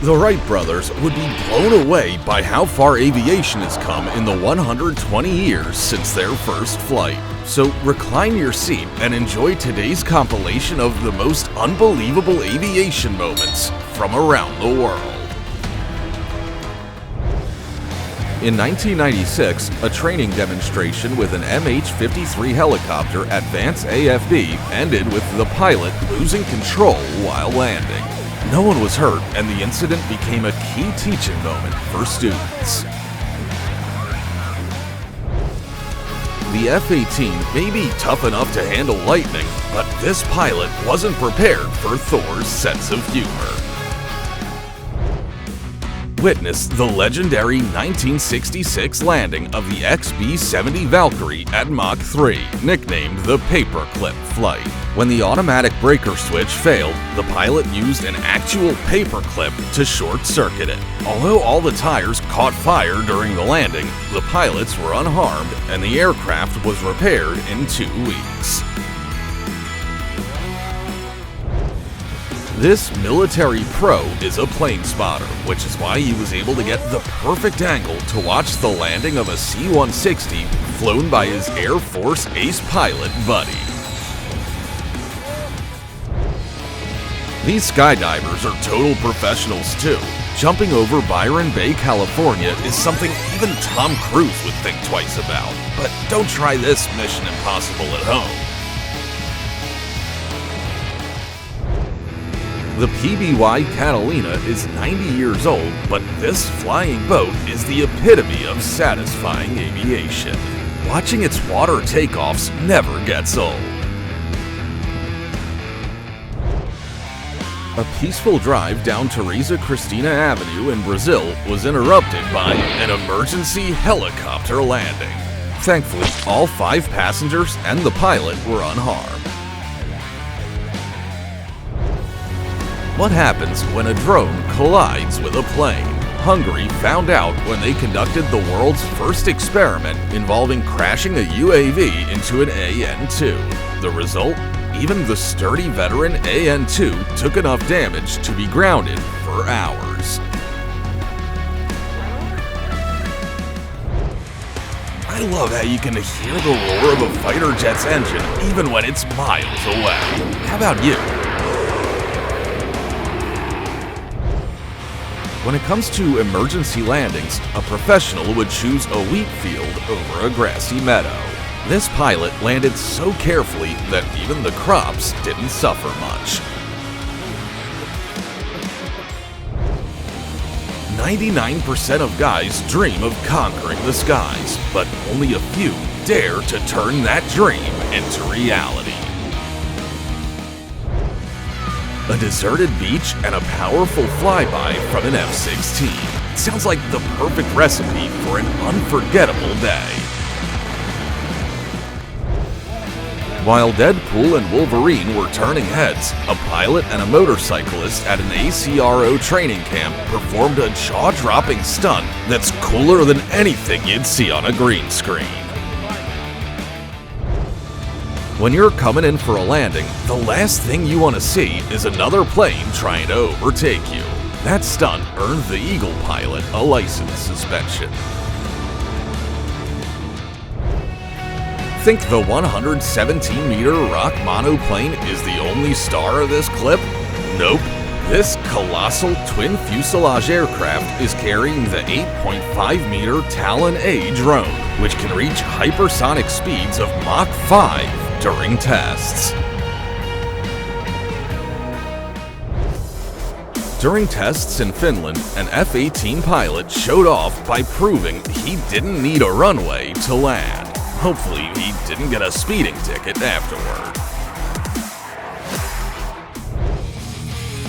The Wright brothers would be blown away by how far aviation has come in the 120 years since their first flight. So recline your seat and enjoy today's compilation of the most unbelievable aviation moments from around the world. In 1996, a training demonstration with an MH-53 helicopter at Vance AFB ended with the pilot losing control while landing. No one was hurt, and the incident became a key teaching moment for students. The F-18 may be tough enough to handle lightning, but this pilot wasn't prepared for Thor's sense of humor. Witness the legendary 1966 landing of the XB-70 Valkyrie at Mach 3, nicknamed the Paperclip flight. When the automatic breaker switch failed, the pilot used an actual paperclip to short-circuit it. Although all the tires caught fire during the landing, the pilots were unharmed and the aircraft was repaired in 2 weeks. This military pro is a plane spotter, which is why he was able to get the perfect angle to watch the landing of a C-160 flown by his Air Force ace pilot buddy. These skydivers are total professionals too. Jumping over Byron Bay, California is something even Tom Cruise would think twice about. But don't try this Mission Impossible at home. The PBY Catalina is 90 years old, but this flying boat is the epitome of satisfying aviation. Watching its water takeoffs never gets old. A peaceful drive down Teresa Cristina Avenue in Brazil was interrupted by an emergency helicopter landing. Thankfully, all 5 passengers and the pilot were unharmed. What happens when a drone collides with a plane? Hungary found out when they conducted the world's first experiment involving crashing a UAV into an AN-2. The result? Even the sturdy veteran AN-2 took enough damage to be grounded for hours. I love how you can hear the roar of a fighter jet's engine even when it's miles away. How about you? When it comes to emergency landings, a professional would choose a wheat field over a grassy meadow. This pilot landed so carefully that even the crops didn't suffer much. 99% of guys dream of conquering the skies, but only a few dare to turn that dream into reality. A deserted beach and a powerful flyby from an F-16. Sounds like the perfect recipe for an unforgettable day. While Deadpool and Wolverine were turning heads, a pilot and a motorcyclist at an ACRO training camp performed a jaw-dropping stunt that's cooler than anything you'd see on a green screen. When you're coming in for a landing, the last thing you want to see is another plane trying to overtake you. That stunt earned the Eagle pilot a license suspension. Think the 117-meter rock monoplane is the only star of this clip? Nope. This colossal twin fuselage aircraft is carrying the 8.5-meter Talon A drone, which can reach hypersonic speeds of Mach 5 during tests. During tests in Finland, an F-18 pilot showed off by proving he didn't need a runway to land. Hopefully, he didn't get a speeding ticket afterward.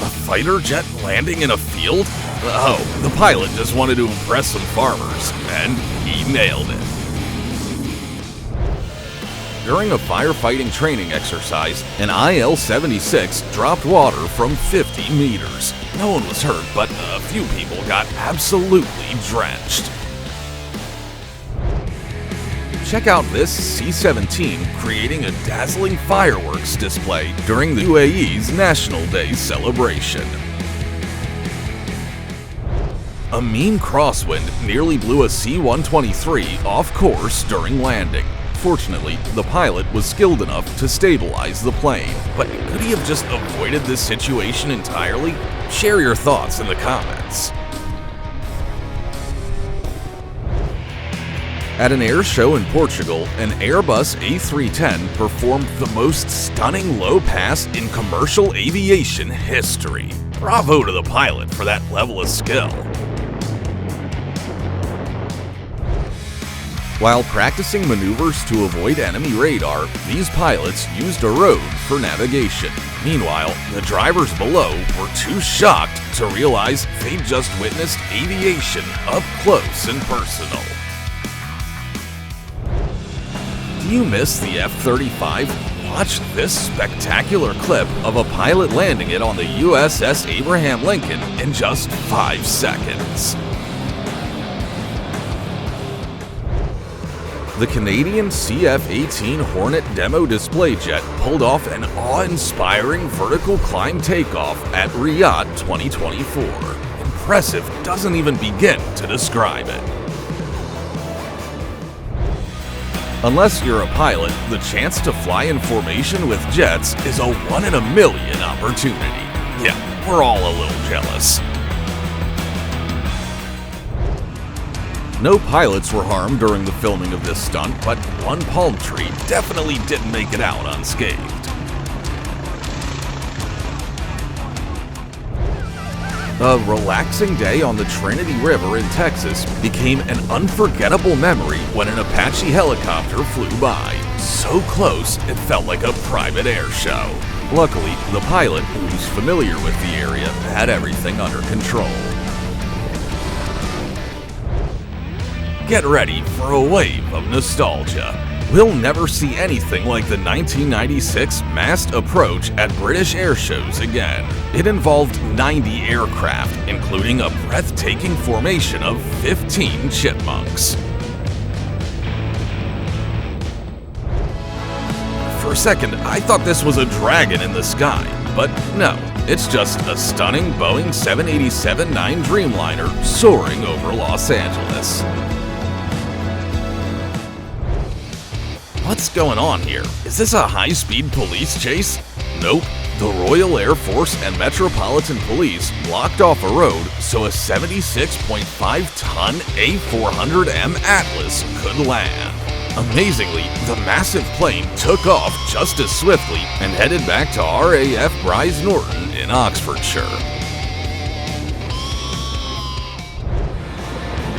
A fighter jet landing in a field? Oh, the pilot just wanted to impress some farmers, and he nailed it. During a firefighting training exercise, an IL-76 dropped water from 50 meters. No one was hurt, but a few people got absolutely drenched. Check out this C-17 creating a dazzling fireworks display during the UAE's National Day celebration. A mean crosswind nearly blew a C-123 off course during landing. Fortunately, the pilot was skilled enough to stabilize the plane. But could he have just avoided this situation entirely? Share your thoughts in the comments. At an air show in Portugal, an Airbus A310 performed the most stunning low pass in commercial aviation history. Bravo to the pilot for that level of skill. While practicing maneuvers to avoid enemy radar, these pilots used a road for navigation. Meanwhile, the drivers below were too shocked to realize they'd just witnessed aviation up close and personal. Do you miss the F-35? Watch this spectacular clip of a pilot landing it on the USS Abraham Lincoln in just 5 seconds. The Canadian CF-18 Hornet demo display jet pulled off an awe-inspiring vertical climb takeoff at Riyadh 2024. Impressive doesn't even begin to describe it. Unless you're a pilot, the chance to fly in formation with jets is a 1 in a million opportunity. Yeah, we're all a little jealous. No pilots were harmed during the filming of this stunt, but one palm tree definitely didn't make it out unscathed. A relaxing day on the Trinity River in Texas became an unforgettable memory when an Apache helicopter flew by. So close, it felt like a private air show. Luckily, the pilot, who's familiar with the area, had everything under control. Get ready for a wave of nostalgia. We'll never see anything like the 1996 massed approach at British air shows again. It involved 90 aircraft, including a breathtaking formation of 15 chipmunks. For a second, I thought this was a dragon in the sky, but no, it's just a stunning Boeing 787-9 Dreamliner soaring over Los Angeles. What's going on here? Is this a high-speed police chase? Nope. The Royal Air Force and Metropolitan Police blocked off a road so a 76.5-ton A400M Atlas could land. Amazingly, the massive plane took off just as swiftly and headed back to RAF Bryce Norton in Oxfordshire.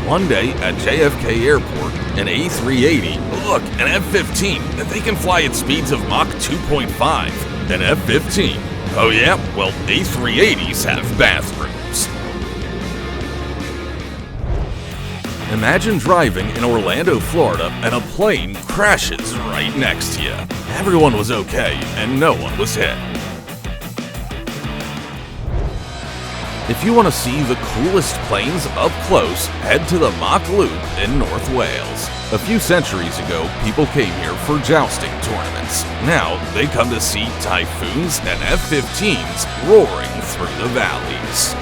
One day at JFK Airport, an A380, look, an F-15, they can fly at speeds of Mach 2.5. An F-15. Oh yeah? Well, A380s have bathrooms. Imagine driving in Orlando, Florida, and a plane crashes right next to you. Everyone was okay, and no one was hit. If you want to see the coolest planes up close, head to the Mach Loop in North Wales. A few centuries ago, people came here for jousting tournaments. Now, they come to see Typhoons and F-15s roaring through the valleys.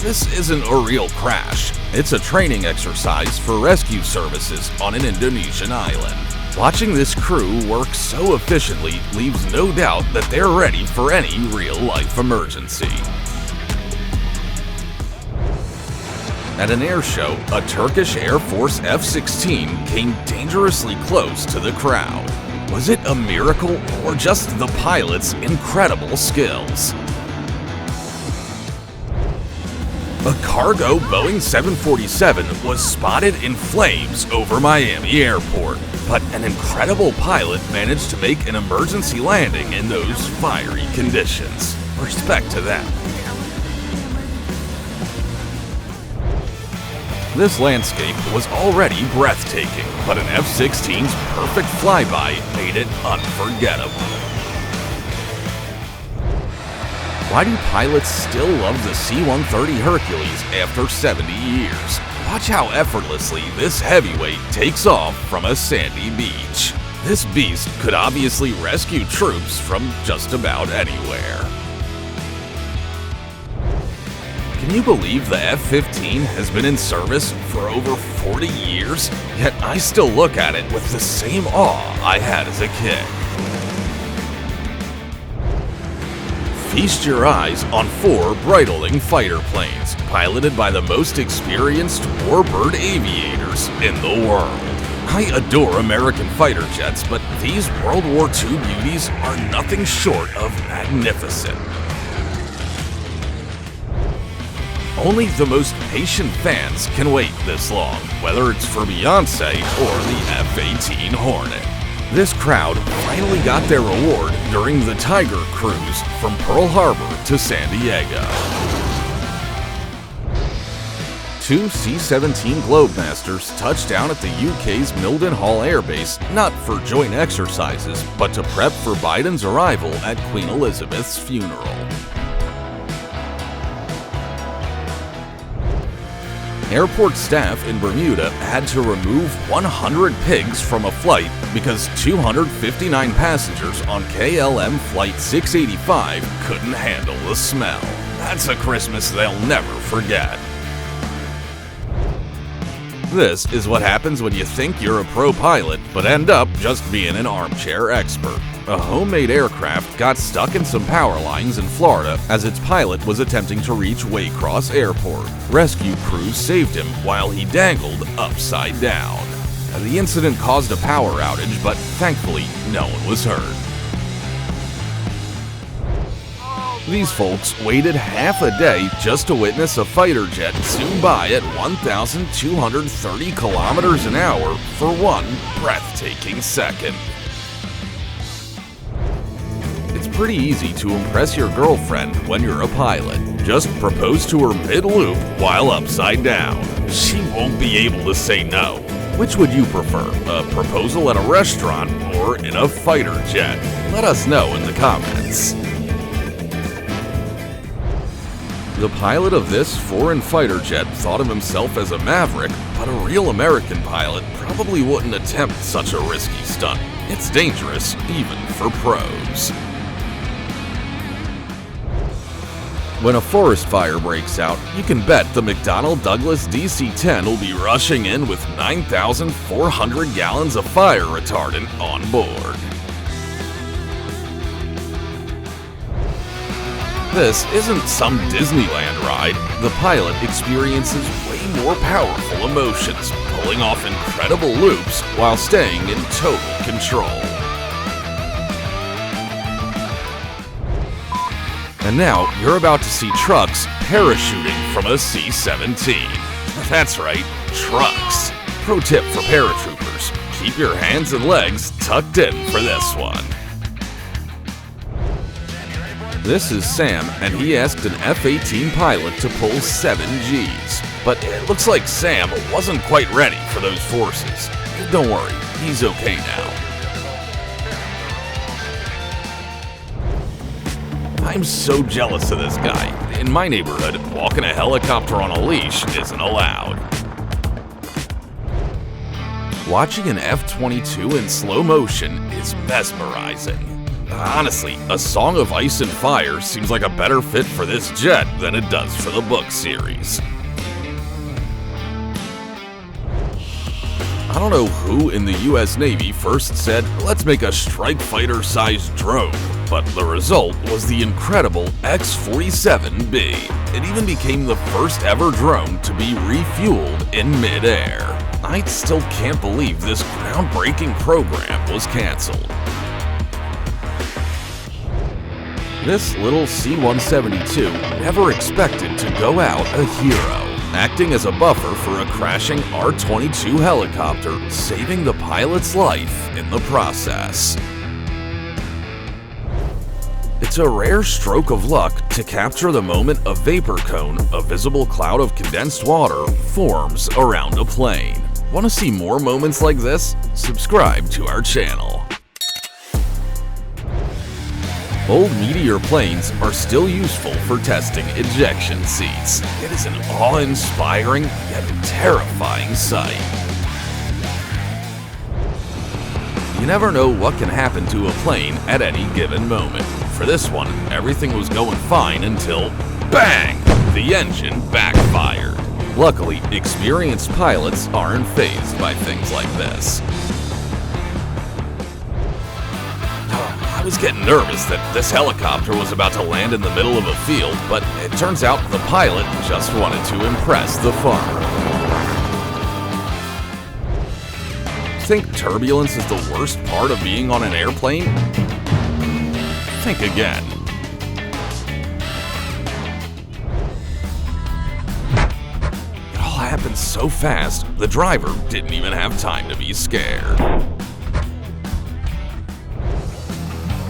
This isn't a real crash. It's a training exercise for rescue services on an Indonesian island. Watching this crew work so efficiently leaves no doubt that they're ready for any real-life emergency. At an air show, a Turkish Air Force F-16 came dangerously close to the crowd. Was it a miracle or just the pilot's incredible skills? A cargo Boeing 747 was spotted in flames over Miami Airport, but an incredible pilot managed to make an emergency landing in those fiery conditions. Respect to them. This landscape was already breathtaking, but an F-16's perfect flyby made it unforgettable. Why do pilots still love the C-130 Hercules after 70 years? Watch how effortlessly this heavyweight takes off from a sandy beach. This beast could obviously rescue troops from just about anywhere. Can you believe the F-15 has been in service for over 40 years? Yet I still look at it with the same awe I had as a kid. Feast your eyes on 4 bridling fighter planes, piloted by the most experienced warbird aviators in the world. I adore American fighter jets, but these World War II beauties are nothing short of magnificent. Only the most patient fans can wait this long, whether it's for Beyonce or the F-18 Hornet. This crowd finally got their reward during the Tiger Cruise from Pearl Harbor to San Diego. 2 C-17 Globemasters touched down at the UK's Mildenhall Air Base, not for joint exercises, but to prep for Biden's arrival at Queen Elizabeth's funeral. Airport staff in Bermuda had to remove 100 pigs from a flight because 259 passengers on KLM Flight 685 couldn't handle the smell. That's a Christmas they'll never forget. This is what happens when you think you're a pro pilot, but end up just being an armchair expert. A homemade aircraft got stuck in some power lines in Florida as its pilot was attempting to reach Waycross Airport. Rescue crews saved him while he dangled upside down. The incident caused a power outage, but thankfully no one was hurt. These folks waited half a day just to witness a fighter jet zoom by at 1,230 kilometers an hour for one breathtaking second. It's pretty easy to impress your girlfriend when you're a pilot. Just propose to her mid-loop while upside down. She won't be able to say no. Which would you prefer, a proposal at a restaurant or in a fighter jet? Let us know in the comments. The pilot of this foreign fighter jet thought of himself as a maverick, but a real American pilot probably wouldn't attempt such a risky stunt. It's dangerous, even for pros. When a forest fire breaks out, you can bet the McDonnell Douglas DC-10 will be rushing in with 9,400 gallons of fire retardant on board. This isn't some Disneyland ride. The pilot experiences way more powerful emotions, pulling off incredible loops while staying in total control. And now you're about to see trucks parachuting from a C-17. That's right, trucks. Pro tip for paratroopers, keep your hands and legs tucked in for this one. This is Sam, and he asked an F-18 pilot to pull 7 Gs. But it looks like Sam wasn't quite ready for those forces. Don't worry, he's okay now. I'm so jealous of this guy. In my neighborhood, walking a helicopter on a leash isn't allowed. Watching an F-22 in slow motion is mesmerizing. Honestly, A Song of Ice and Fire seems like a better fit for this jet than it does for the book series. I don't know who in the US Navy first said, let's make a strike fighter-sized drone, but the result was the incredible X-47B. It even became the first ever drone to be refueled in mid-air. I still can't believe this groundbreaking program was canceled. This little C-172 never expected to go out a hero, acting as a buffer for a crashing R-22 helicopter, saving the pilot's life in the process. It's a rare stroke of luck to capture the moment a vapor cone, a visible cloud of condensed water, forms around a plane. Want to see more moments like this? Subscribe to our channel. Old Meteor planes are still useful for testing ejection seats. It is an awe-inspiring yet terrifying sight. You never know what can happen to a plane at any given moment. For this one, everything was going fine until Bang! The engine backfired. Luckily, experienced pilots aren't fazed by things like this. I was getting nervous that this helicopter was about to land in the middle of a field, but it turns out the pilot just wanted to impress the farmer. Think turbulence is the worst part of being on an airplane? Think again. It all happened so fast, the driver didn't even have time to be scared.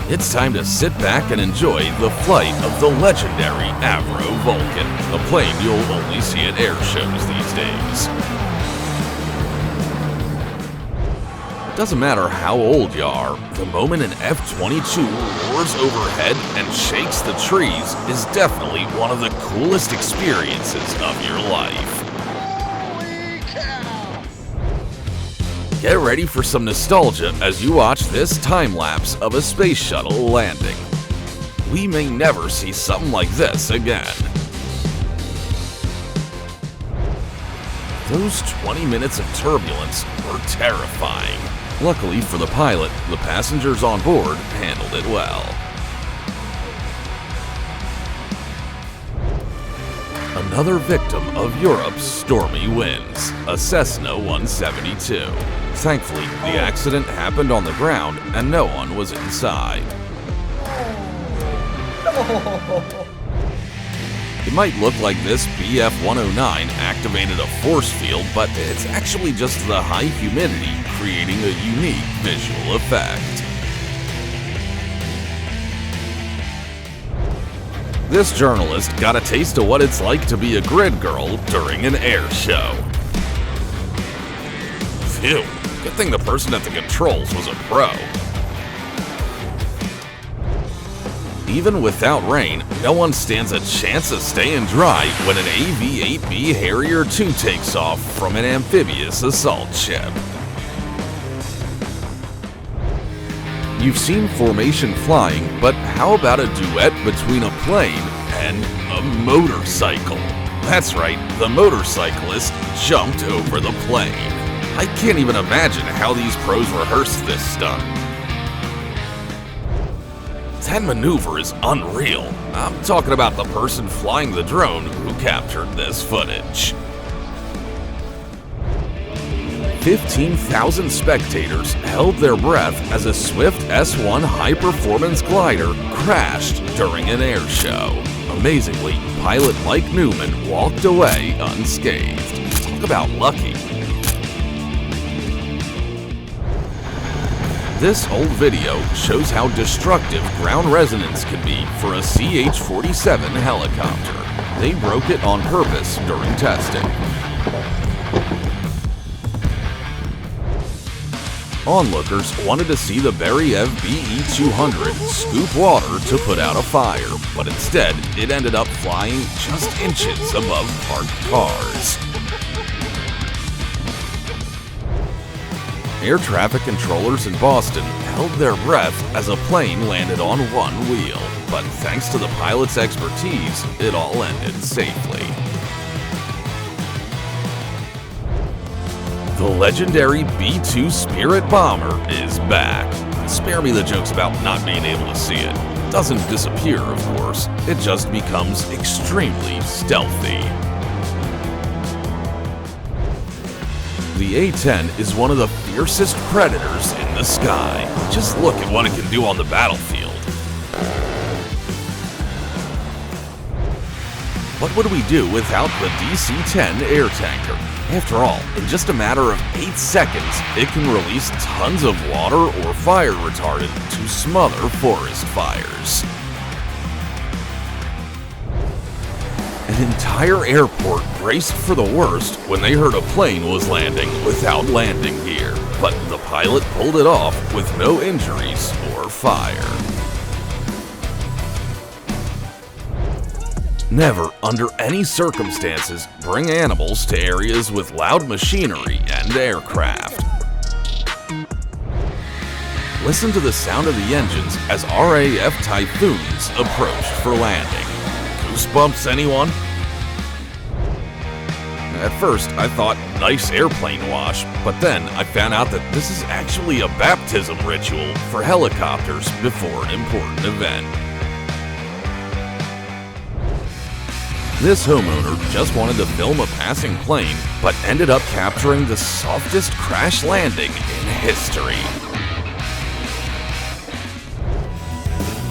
It's time to sit back and enjoy the flight of the legendary Avro Vulcan, a plane you'll only see at air shows these days. It doesn't matter how old you are, the moment an F-22 roars overhead and shakes the trees is definitely one of the coolest experiences of your life. Get ready for some nostalgia as you watch this time-lapse of a space shuttle landing. We may never see something like this again. Those 20 minutes of turbulence were terrifying. Luckily for the pilot, the passengers on board handled it well. Another victim of Europe's stormy winds, a Cessna 172. Thankfully, the accident happened on the ground and no one was inside. It might look like this BF-109 activated a force field, but it's actually just the high humidity creating a unique visual effect. This journalist got a taste of what it's like to be a grid girl during an air show. Phew, good thing the person at the controls was a pro. Even without rain, no one stands a chance of staying dry when an AV-8B Harrier II takes off from an amphibious assault ship. You've seen formation flying, but how about a duet between a plane and a motorcycle? That's right, the motorcyclist jumped over the plane. I can't even imagine how these pros rehearsed this stunt. That maneuver is unreal. I'm talking about the person flying the drone who captured this footage. 15,000 spectators held their breath as a Swift S1 high-performance glider crashed during an air show. Amazingly, pilot Mike Newman walked away unscathed. Talk about lucky. This old video shows how destructive ground resonance can be for a CH-47 helicopter. They broke it on purpose during testing. Onlookers wanted to see the Beriev BE-200 scoop water to put out a fire, but instead it ended up flying just inches above parked cars. Air traffic controllers in Boston held their breath as a plane landed on one wheel, but thanks to the pilot's expertise, it all ended safely. The legendary B-2 Spirit bomber is back. Spare me the jokes about not being able to see it. It doesn't disappear, of course, it just becomes extremely stealthy. The A-10 is one of the fiercest predators in the sky. Just look at what it can do on the battlefield. What would we do without the DC-10 air tanker? After all, in just a matter of 8 seconds, it can release tons of water or fire retardant to smother forest fires. An entire airport braced for the worst when they heard a plane was landing without landing gear, but the pilot pulled it off with no injuries or fire. Never, under any circumstances, bring animals to areas with loud machinery and aircraft. Listen to the sound of the engines as RAF Typhoons approached for landing. goosebumps, anyone? At first, I thought nice airplane wash, but then I found out that this is actually a baptism ritual for helicopters before an important event. This homeowner just wanted to film a passing plane, but ended up capturing the softest crash landing in history.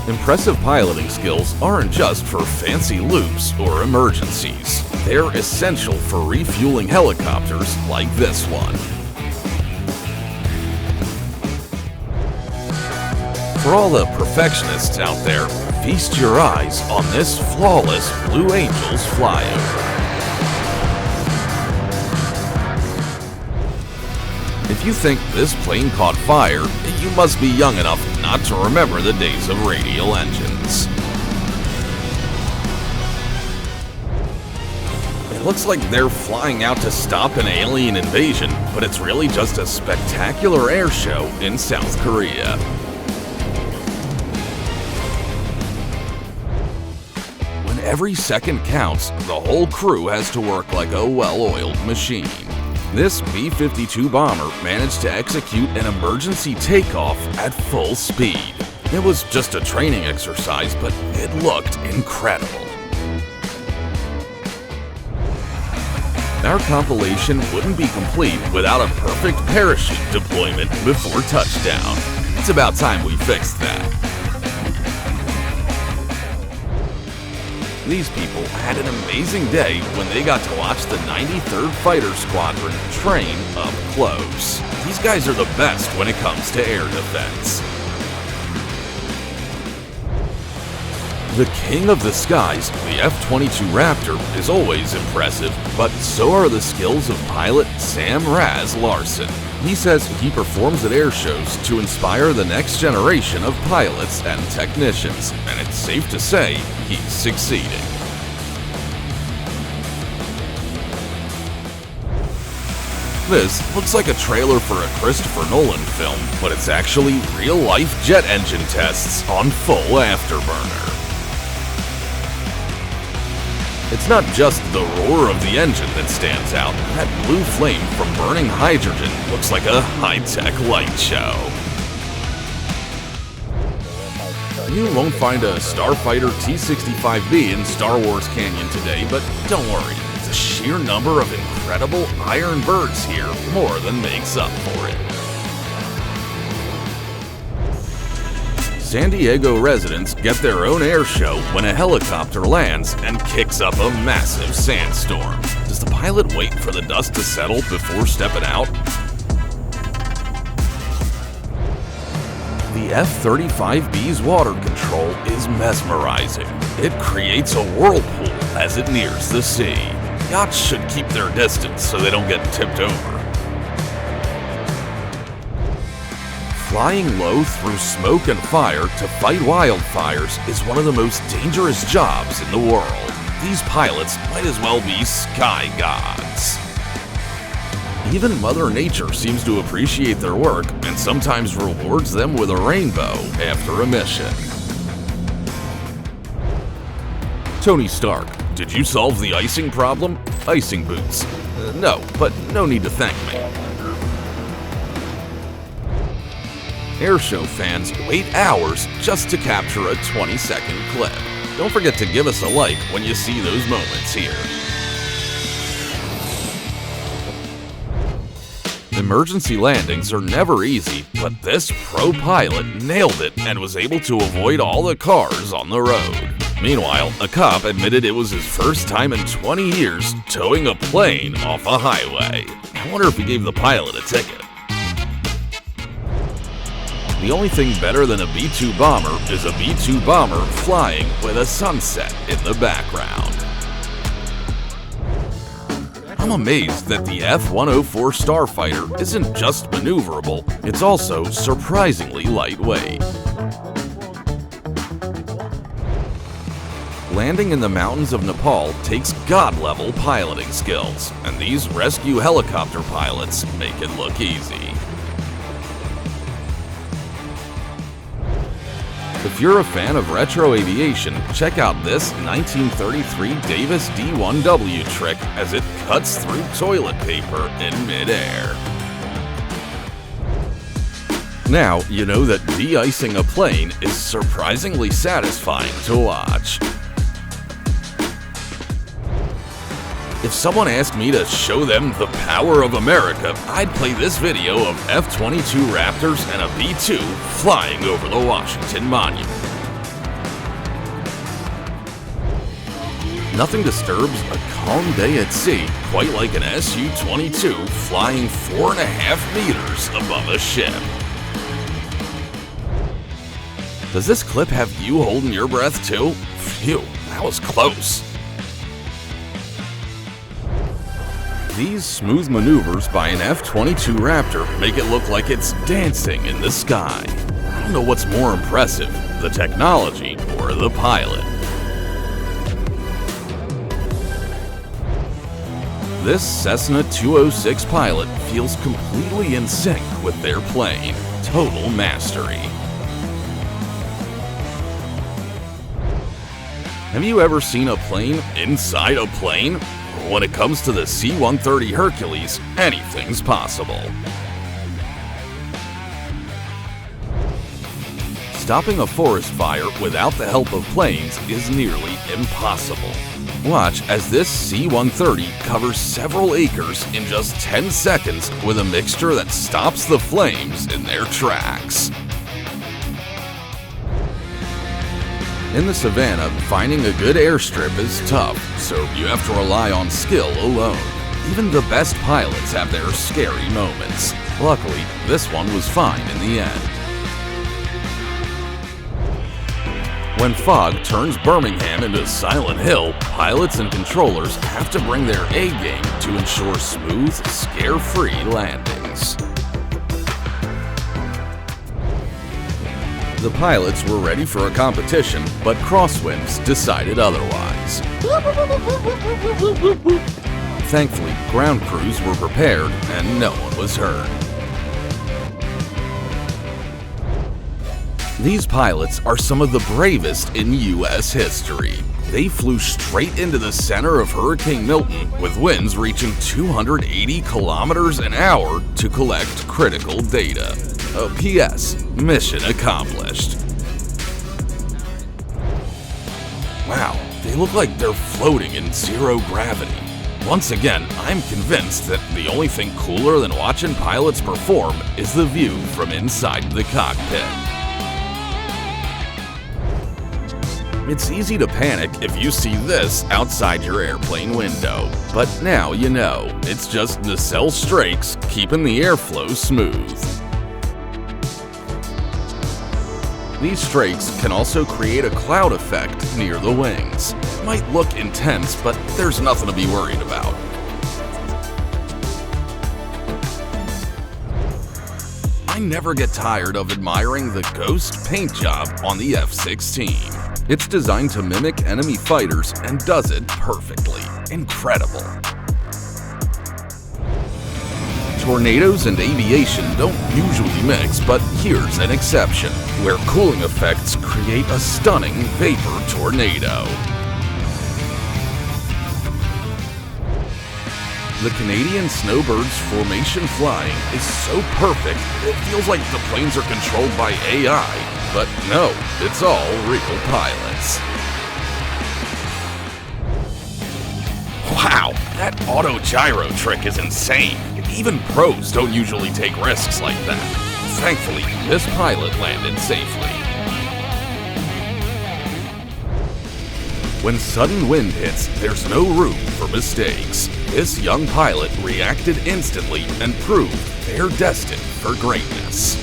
Impressive piloting skills aren't just for fancy loops or emergencies. They're essential for refueling helicopters like this one. For all the perfectionists out there, feast your eyes on this flawless Blue Angels flyover. If you think this plane caught fire, you must be young enough not to remember the days of radial engines. It looks like they're flying out to stop an alien invasion, but it's really just a spectacular air show in South Korea. When every second counts, the whole crew has to work like a well-oiled machine. This B-52 bomber managed to execute an emergency takeoff at full speed. It was just a training exercise, but it looked incredible. Our compilation wouldn't be complete without a perfect parachute deployment before touchdown. It's about time we fixed that. These people had an amazing day when they got to watch the 93rd Fighter Squadron train up close. These guys are the best when it comes to air defense. The king of the skies, the F-22 Raptor, is always impressive, but so are the skills of pilot Sam Raz Larson. He says he performs at air shows to inspire the next generation of pilots and technicians, and it's safe to say he's succeeding. This looks like a trailer for a Christopher Nolan film, but it's actually real-life jet engine tests on full afterburner. It's not just the roar of the engine that stands out. That blue flame from burning hydrogen looks like a high-tech light show. You won't find a Starfighter T-65B in Star Wars Canyon today, but don't worry, the sheer number of incredible iron birds here more than makes up for it. San Diego residents get their own air show when a helicopter lands and kicks up a massive sandstorm. Does the pilot wait for the dust to settle before stepping out? The F-35B's water control is mesmerizing. It creates a whirlpool as it nears the sea. Yachts should keep their distance so they don't get tipped over. Flying low through smoke and fire to fight wildfires is one of the most dangerous jobs in the world. These pilots might as well be sky gods. Even Mother Nature seems to appreciate their work and sometimes rewards them with a rainbow after a mission. Tony Stark, did you solve the icing problem? Icing boots. No, but no need to thank me. Airshow fans wait hours just to capture a 20-second clip. Don't forget to give us a like when you see those moments here. Emergency landings are never easy, but this pro pilot nailed it and was able to avoid all the cars on the road. Meanwhile, a cop admitted it was his first time in 20 years towing a plane off a highway. I wonder if he gave the pilot a ticket. The only thing better than a B-2 bomber is a B-2 bomber flying with a sunset in the background. I'm amazed that the F-104 Starfighter isn't just maneuverable, it's also surprisingly lightweight. Landing in the mountains of Nepal takes god-level piloting skills, and these rescue helicopter pilots make it look easy. If you're a fan of retro aviation, check out this 1933 Davis D1W trick as it cuts through toilet paper in midair. Now you know that de-icing a plane is surprisingly satisfying to watch. If someone asked me to show them the power of America, I'd play this video of F-22 Raptors and a B-2 flying over the Washington Monument. Nothing disturbs a calm day at sea quite like an Su-22 flying 4.5 meters above a ship. Does this clip have you holding your breath too? Phew, that was close. These smooth maneuvers by an F-22 Raptor make it look like it's dancing in the sky. I don't know what's more impressive, the technology or the pilot. This Cessna 206 pilot feels completely in sync with their plane. Total mastery. Have you ever seen a plane inside a plane? When it comes to the C-130 Hercules, anything's possible. Stopping a forest fire without the help of planes is nearly impossible. Watch as this C-130 covers several acres in just 10 seconds with a mixture that stops the flames in their tracks. In the savannah, finding a good airstrip is tough, so you have to rely on skill alone. Even the best pilots have their scary moments. Luckily, this one was fine in the end. When fog turns Birmingham into Silent Hill, pilots and controllers have to bring their A-game to ensure smooth, scare-free landings. The pilots were ready for a competition, but crosswinds decided otherwise. Thankfully, ground crews were prepared and no one was hurt. These pilots are some of the bravest in U.S. history. They flew straight into the center of Hurricane Milton with winds reaching 280 kilometers an hour to collect critical data. P.S. Mission accomplished. Wow, they look like they're floating in zero gravity. Once again, I'm convinced that the only thing cooler than watching pilots perform is the view from inside the cockpit. It's easy to panic if you see this outside your airplane window, but now you know, it's just nacelle strakes keeping the airflow smooth. These strakes can also create a cloud effect near the wings. It might look intense, but there's nothing to be worried about. I never get tired of admiring the ghost paint job on the F-16. It's designed to mimic enemy fighters and does it perfectly. Incredible. Tornadoes and aviation don't usually mix, but here's an exception, where cooling effects create a stunning vapor tornado. The Canadian Snowbird's formation flying is so perfect, it feels like the planes are controlled by AI, but no, it's all real pilots. Wow, that auto gyro trick is insane. Even pros don't usually take risks like that. Thankfully, this pilot landed safely. When sudden wind hits, there's no room for mistakes. This young pilot reacted instantly and proved they're destined for greatness.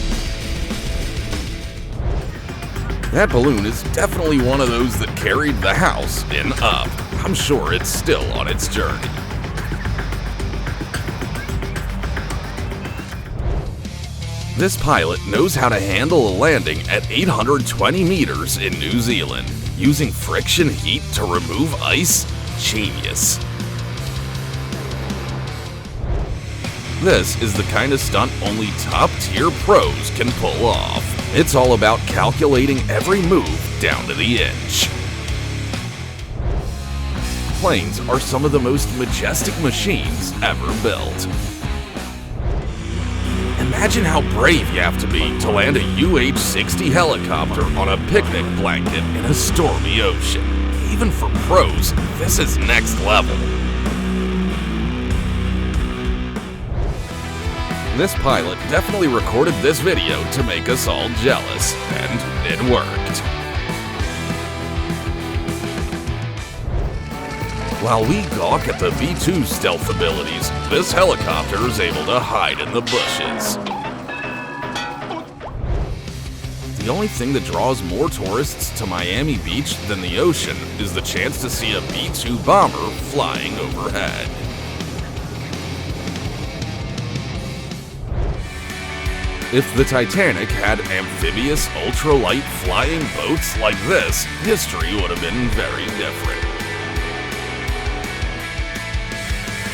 That balloon is definitely one of those that carried the house in up. I'm sure it's still on its journey. This pilot knows how to handle a landing at 820 meters in New Zealand. Using friction heat to remove ice? Genius. This is the kind of stunt only top-tier pros can pull off. It's all about calculating every move down to the inch. Planes are some of the most majestic machines ever built. Imagine how brave you have to be to land a UH-60 helicopter on a picnic blanket in a stormy ocean. Even for pros, this is next level. This pilot definitely recorded this video to make us all jealous, and it worked. While we gawk at the V-2's stealth abilities, this helicopter is able to hide in the bushes. The only thing that draws more tourists to Miami Beach than the ocean is the chance to see a V-2 bomber flying overhead. If the Titanic had amphibious, ultralight flying boats like this, history would have been very different.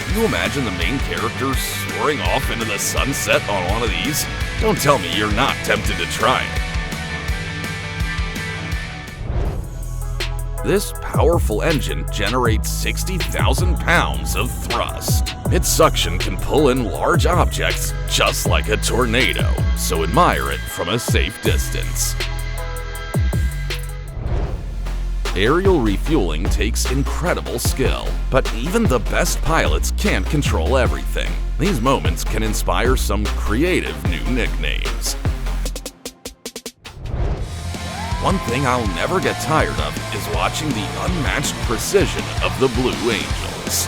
Can you imagine the main character soaring off into the sunset on one of these? Don't tell me you're not tempted to try it. This powerful engine generates 60,000 pounds of thrust. Its suction can pull in large objects just like a tornado, so admire it from a safe distance. Aerial refueling takes incredible skill, but even the best pilots can't control everything. These moments can inspire some creative new nicknames. One thing I'll never get tired of is watching the unmatched precision of the Blue Angels.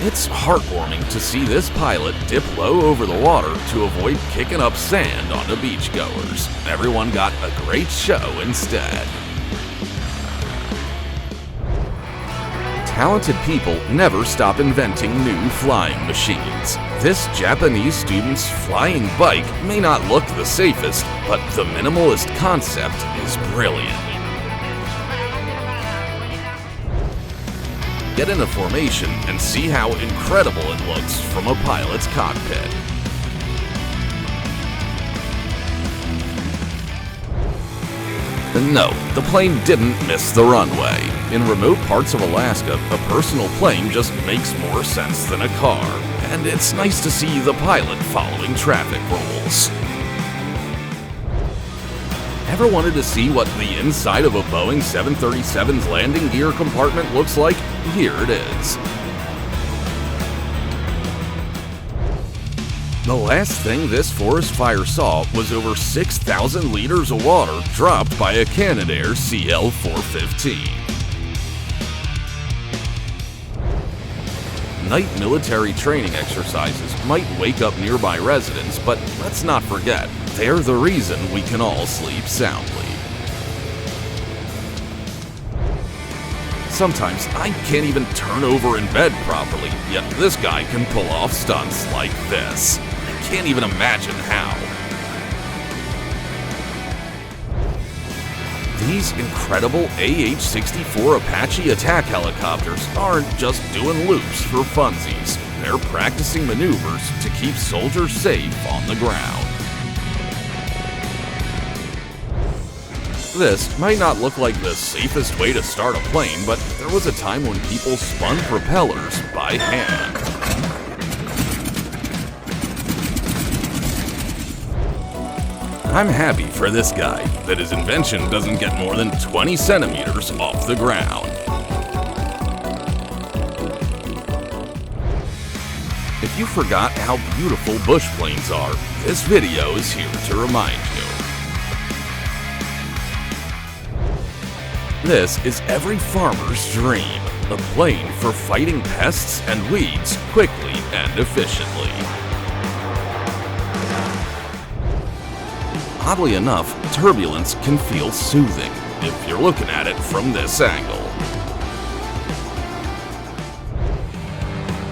It's heartwarming to see this pilot dip low over the water to avoid kicking up sand onto beachgoers. Everyone got a great show instead. Talented people never stop inventing new flying machines. This Japanese student's flying bike may not look the safest, but the minimalist concept is brilliant. Get into formation and see how incredible it looks from a pilot's cockpit. And no, the plane didn't miss the runway. In remote parts of Alaska, a personal plane just makes more sense than a car. And it's nice to see the pilot following traffic rules. Ever wanted to see what the inside of a Boeing 737's landing gear compartment looks like? Here it is. The last thing this forest fire saw was over 6,000 liters of water dropped by a Canadair CL-415. Night military training exercises might wake up nearby residents, but let's not forget, they're the reason we can all sleep soundly. Sometimes I can't even turn over in bed properly, yet this guy can pull off stunts like this. I can't even imagine how. These incredible AH-64 Apache attack helicopters aren't just doing loops for funsies. They're practicing maneuvers to keep soldiers safe on the ground. This might not look like the safest way to start a plane, but there was a time when people spun propellers by hand. I'm happy for this guy that his invention doesn't get more than 20 centimeters off the ground. If you forgot how beautiful bush planes are, this video is here to remind you. This is every farmer's dream, a plane for fighting pests and weeds quickly and efficiently. Oddly enough, turbulence can feel soothing if you're looking at it from this angle.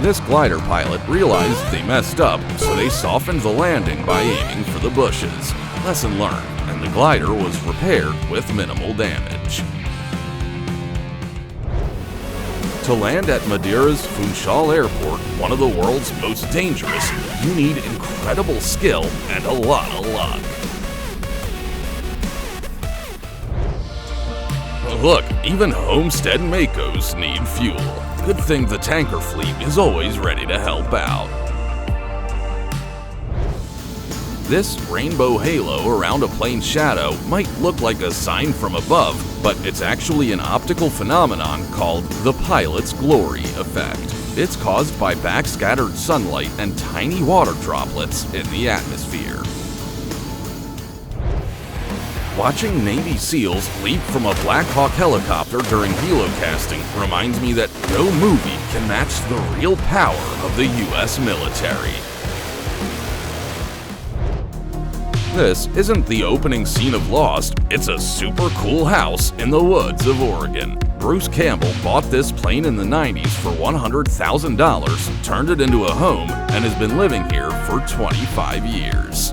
This glider pilot realized they messed up, so they softened the landing by aiming for the bushes. Lesson learned, and the glider was repaired with minimal damage. To land at Madeira's Funchal Airport, one of the world's most dangerous, you need incredible skill and a lot of luck. Look, even Homestead Makos need fuel. Good thing the tanker fleet is always ready to help out. This rainbow halo around a plane's shadow might look like a sign from above, but it's actually an optical phenomenon called the pilot's glory effect. It's caused by backscattered sunlight and tiny water droplets in the atmosphere. Watching Navy SEALs leap from a Black Hawk helicopter during helocasting reminds me that no movie can match the real power of the US military. This isn't the opening scene of Lost, it's a super cool house in the woods of Oregon. Bruce Campbell bought this plane in the 90s for $100,000, turned it into a home, and has been living here for 25 years.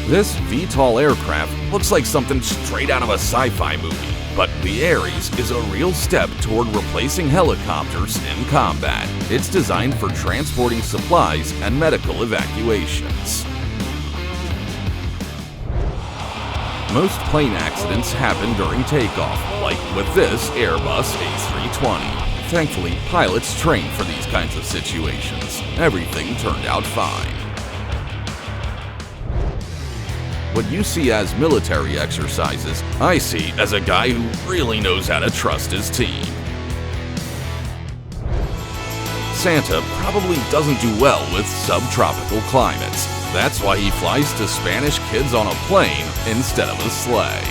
This VTOL aircraft looks like something straight out of a sci-fi movie, but the Ares is a real step toward replacing helicopters in combat. It's designed for transporting supplies and medical evacuations. Most plane accidents happen during takeoff, like with this Airbus A320. Thankfully, pilots train for these kinds of situations. Everything turned out fine. What you see as military exercises, I see as a guy who really knows how to trust his team. Santa probably doesn't do well with subtropical climates. That's why he flies to Spanish kids on a plane instead of a sleigh.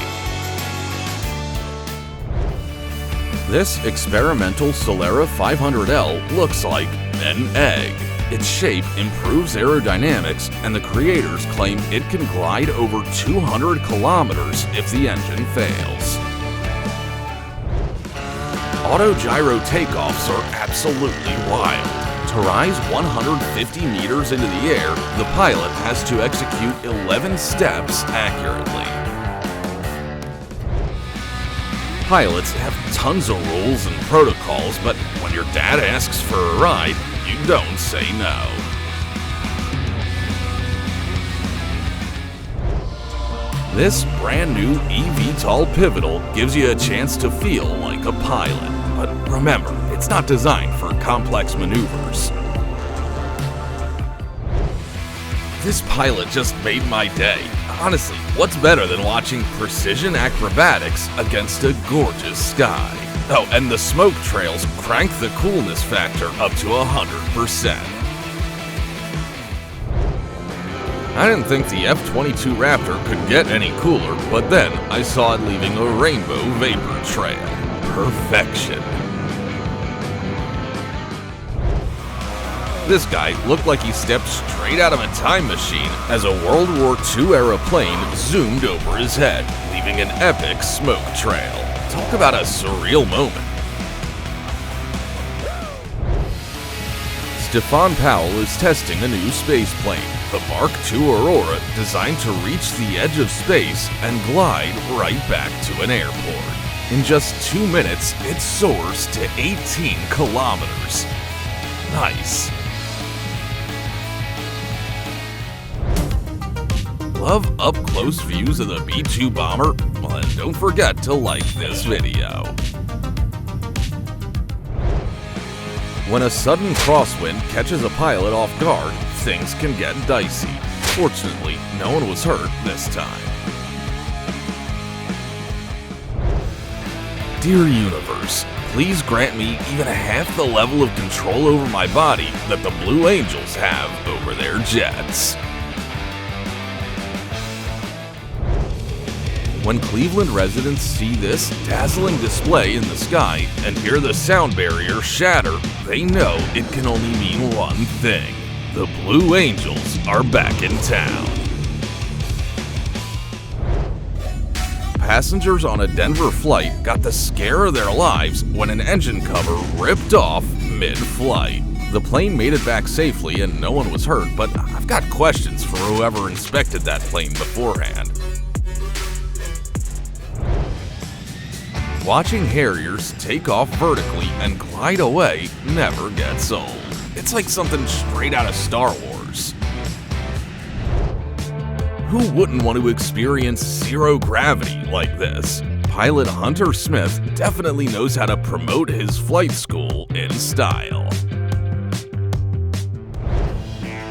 This experimental Solera 500L looks like an egg. Its shape improves aerodynamics, and the creators claim it can glide over 200 kilometers if the engine fails. Auto-gyro takeoffs are absolutely wild. To rise 150 meters into the air, the pilot has to execute 11 steps accurately. Pilots have tons of rules and protocols, but when your dad asks for a ride, you don't say no. This brand new eVTOL Pivotal gives you a chance to feel like a pilot. But remember, it's not designed for complex maneuvers. This pilot just made my day. Honestly, what's better than watching precision acrobatics against a gorgeous sky? Oh, and the smoke trails crank the coolness factor up to 100%. I didn't think the F-22 Raptor could get any cooler, but then I saw it leaving a rainbow vapor trail. Perfection. This guy looked like he stepped straight out of a time machine as a World War II era plane zoomed over his head, leaving an epic smoke trail. Talk about a surreal moment. Stefan Powell is testing a new space plane, the Mark II Aurora, designed to reach the edge of space and glide right back to an airport. In just 2 minutes, it soars to 18 kilometers. Nice. Love up-close views of the B-2 bomber? Well, then don't forget to like this video. When a sudden crosswind catches a pilot off guard, things can get dicey. Fortunately, no one was hurt this time. Dear Universe, please grant me even half the level of control over my body that the Blue Angels have over their jets. When Cleveland residents see this dazzling display in the sky and hear the sound barrier shatter, they know it can only mean one thing. The Blue Angels are back in town. Passengers on a Denver flight got the scare of their lives when an engine cover ripped off mid-flight. The plane made it back safely and no one was hurt, but I've got questions for whoever inspected that plane beforehand. Watching Harriers take off vertically and glide away never gets old. It's like something straight out of Star Wars. Who wouldn't want to experience zero gravity like this? Pilot Hunter Smith definitely knows how to promote his flight school in style.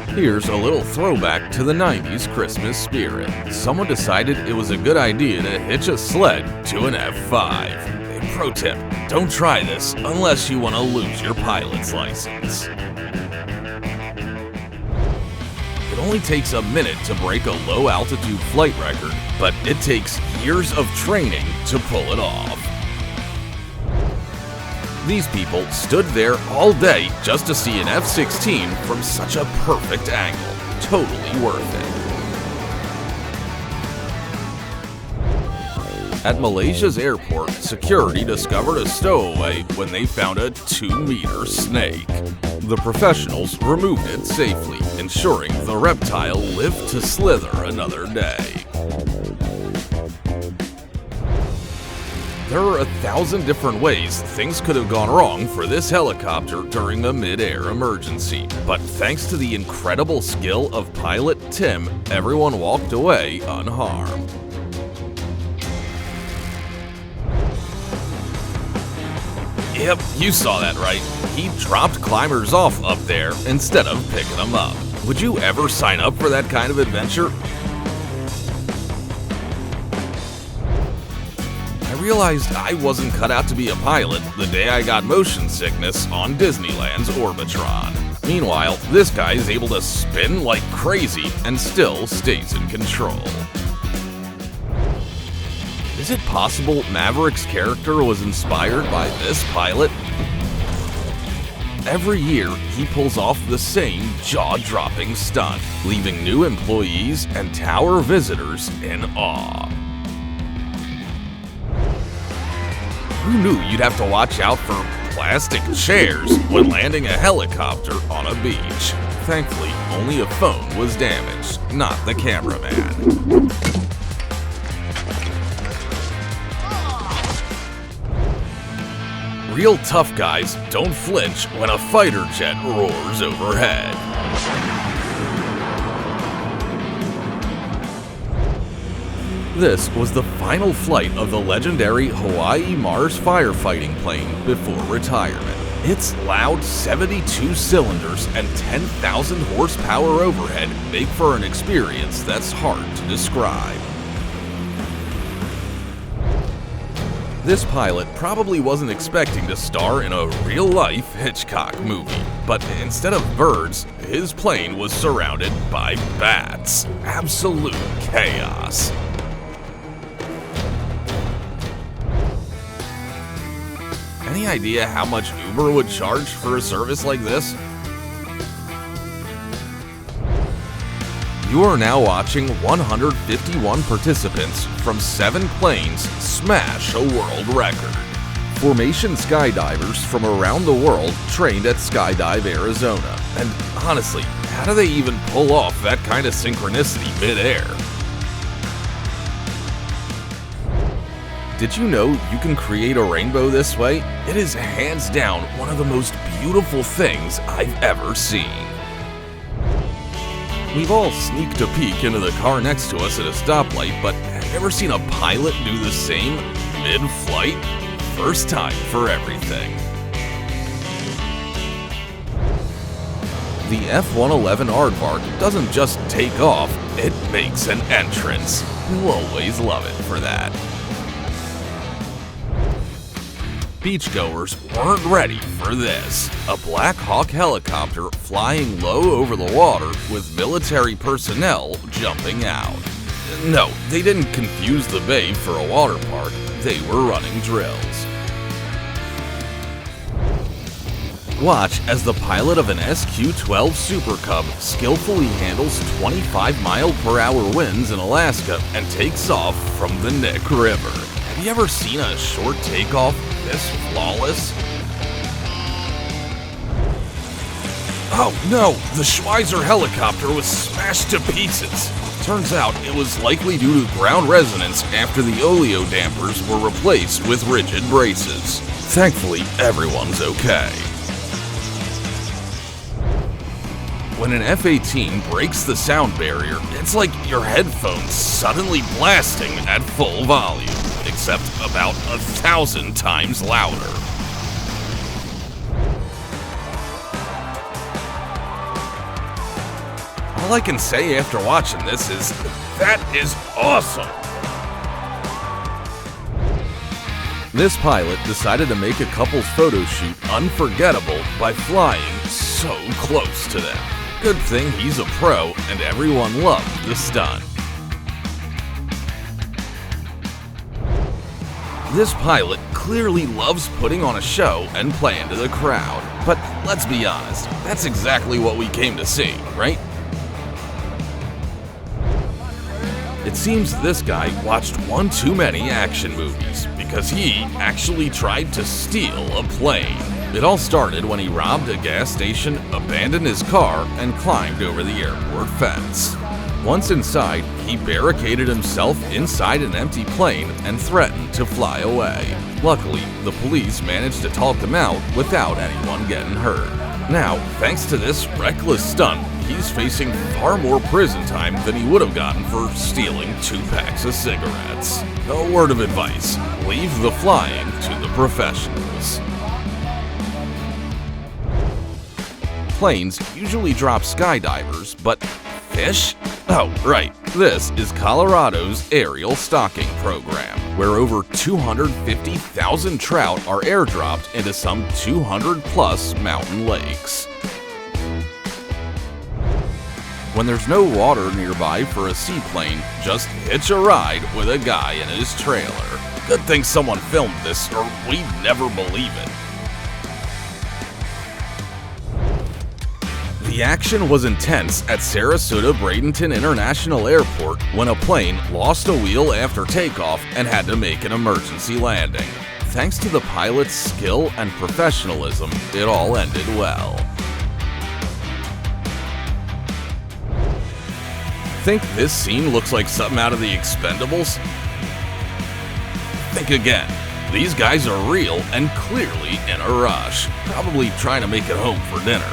Here's a little throwback to the 90s Christmas spirit. Someone decided it was a good idea to hitch a sled to an F5. Pro tip, don't try this unless you want to lose your pilot's license. It only takes a minute to break a low-altitude flight record, but it takes years of training to pull it off. These people stood there all day just to see an F-16 from such a perfect angle. Totally worth it. At Malaysia's airport, security discovered a stowaway when they found a 2-meter snake. The professionals removed it safely, ensuring the reptile lived to slither another day. There are 1,000 different ways things could have gone wrong for this helicopter during a mid-air emergency, but thanks to the incredible skill of pilot Tim, everyone walked away unharmed. Yep, you saw that right. He dropped climbers off up there instead of picking them up. Would you ever sign up for that kind of adventure? I realized I wasn't cut out to be a pilot the day I got motion sickness on Disneyland's Orbitron. Meanwhile, this guy is able to spin like crazy and still stays in control. Is it possible Maverick's character was inspired by this pilot? Every year, he pulls off the same jaw-dropping stunt, leaving new employees and tower visitors in awe. Who knew you'd have to watch out for plastic chairs when landing a helicopter on a beach? Thankfully, only a phone was damaged, not the cameraman. Real tough guys don't flinch when a fighter jet roars overhead. This was the final flight of the legendary Hawaii Mars firefighting plane before retirement. Its loud 72 cylinders and 10,000 horsepower overhead make for an experience that's hard to describe. This pilot probably wasn't expecting to star in a real-life Hitchcock movie, but instead of birds, his plane was surrounded by bats. Absolute chaos. Any idea how much Uber would charge for a service like this? You are now watching 151 participants from 7 planes smash a world record. Formation skydivers from around the world trained at Skydive Arizona. And honestly, how do they even pull off that kind of synchronicity mid-air? Did you know you can create a rainbow this way? It is hands down one of the most beautiful things I've ever seen. We've all sneaked a peek into the car next to us at a stoplight, but have you ever seen a pilot do the same mid-flight? First time for everything. The F-111 Aardvark doesn't just take off, it makes an entrance. You'll always love it for that. Beachgoers weren't ready for this. A Black Hawk helicopter flying low over the water with military personnel jumping out. No, they didn't confuse the bay for a water park. They were running drills. Watch as the pilot of an SQ-12 Super Cub skillfully handles 25-mile-per-hour winds in Alaska and takes off from the Nick River. Have you ever seen a short takeoff this flawless? Oh no, the Schweizer helicopter was smashed to pieces. Turns out it was likely due to ground resonance after the oleo dampers were replaced with rigid braces. Thankfully, everyone's okay. When an F-18 breaks the sound barrier, it's like your headphones suddenly blasting at full volume, except about 1,000 times louder. All I can say after watching this is, that is awesome! This pilot decided to make a couple's photo shoot unforgettable by flying so close to them. Good thing he's a pro and everyone loved the stunt. This pilot clearly loves putting on a show and playing to the crowd. But let's be honest, that's exactly what we came to see, right? It seems this guy watched one too many action movies because he actually tried to steal a plane. It all started when he robbed a gas station, abandoned his car, and climbed over the airport fence. Once inside, he barricaded himself inside an empty plane and threatened to fly away. Luckily, the police managed to talk him out without anyone getting hurt. Now, thanks to this reckless stunt, he's facing far more prison time than he would have gotten for stealing 2 packs of cigarettes. A word of advice, leave the flying to the professionals. Planes usually drop skydivers, but fish? Oh, right. This is Colorado's aerial stocking program, where over 250,000 trout are airdropped into some 200-plus mountain lakes. When there's no water nearby for a seaplane, just hitch a ride with a guy in his trailer. Good thing someone filmed this, or we'd never believe it. The action was intense at Sarasota-Bradenton International Airport when a plane lost a wheel after takeoff and had to make an emergency landing. Thanks to the pilot's skill and professionalism, it all ended well. Think this scene looks like something out of The Expendables? Think again. These guys are real and clearly in a rush, probably trying to make it home for dinner.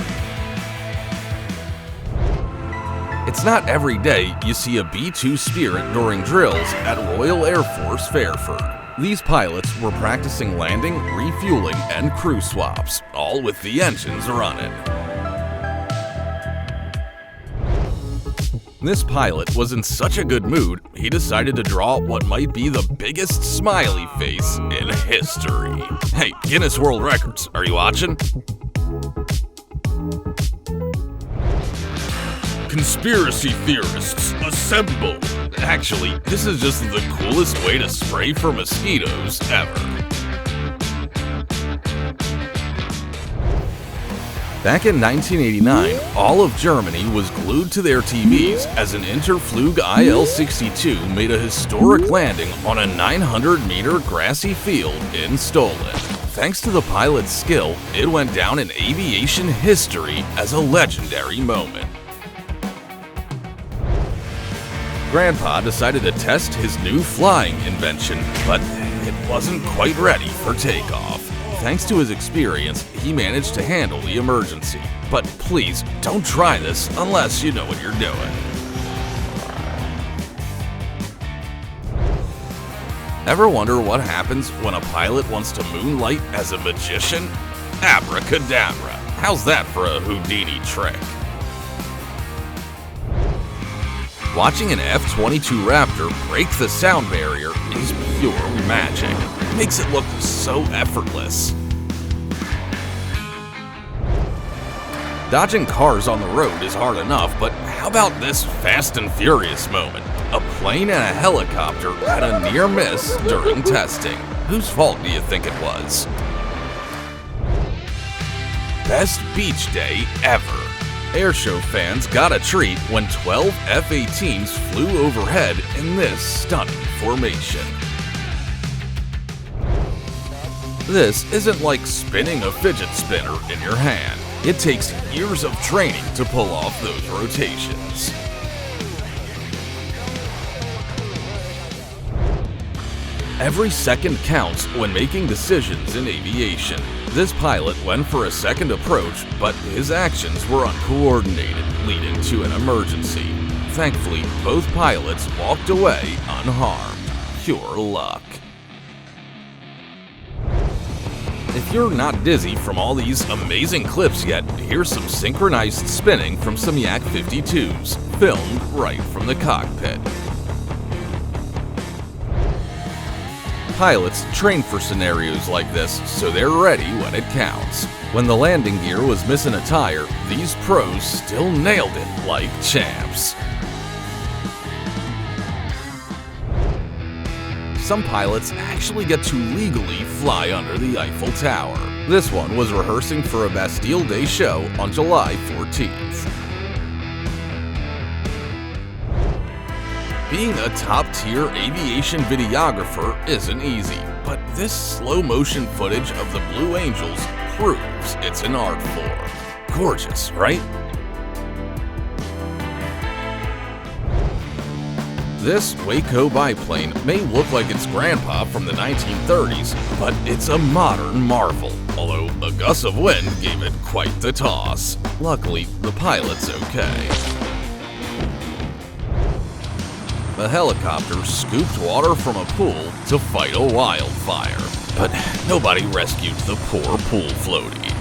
It's not every day you see a B-2 Spirit during drills at Royal Air Force Fairford. These pilots were practicing landing, refueling, and crew swaps, all with the engines running. This pilot was in such a good mood, he decided to draw what might be the biggest smiley face in history. Hey, Guinness World Records, are you watching? Conspiracy theorists, assemble! Actually, this is just the coolest way to spray for mosquitoes ever. Back in 1989, all of Germany was glued to their TVs as an Interflug IL-62 made a historic landing on a 900-meter grassy field in Stollen. Thanks to the pilot's skill, it went down in aviation history as a legendary moment. Grandpa decided to test his new flying invention, but it wasn't quite ready for takeoff. Thanks to his experience, he managed to handle the emergency. But please, don't try this unless you know what you're doing. Ever wonder what happens when a pilot wants to moonlight as a magician? Abracadabra! How's that for a Houdini trick? Watching an F-22 Raptor break the sound barrier is pure magic. It makes it look so effortless. Dodging cars on the road is hard enough, but how about this Fast and Furious moment? A plane and a helicopter had a near miss during testing. Whose fault do you think it was? Best beach day ever. Airshow fans got a treat when 12 F-18s flew overhead in this stunning formation. This isn't like spinning a fidget spinner in your hand. It takes years of training to pull off those rotations. Every second counts when making decisions in aviation. This pilot went for a second approach, but his actions were uncoordinated, leading to an emergency. Thankfully, both pilots walked away unharmed. Pure luck. If you're not dizzy from all these amazing clips yet, here's some synchronized spinning from some Yak 52s, filmed right from the cockpit. Pilots train for scenarios like this, so they're ready when it counts. When the landing gear was missing a tire, these pros still nailed it like champs. Some pilots actually get to legally fly under the Eiffel Tower. This one was rehearsing for a Bastille Day show on July 14th. Being a top-tier aviation videographer isn't easy, but this slow-motion footage of the Blue Angels proves it's an art form. Gorgeous, right? This Waco biplane may look like its grandpa from the 1930s, but it's a modern marvel, although a gust of wind gave it quite the toss. Luckily, the pilot's okay. A helicopter scooped water from a pool to fight a wildfire, but nobody rescued the poor pool floaty.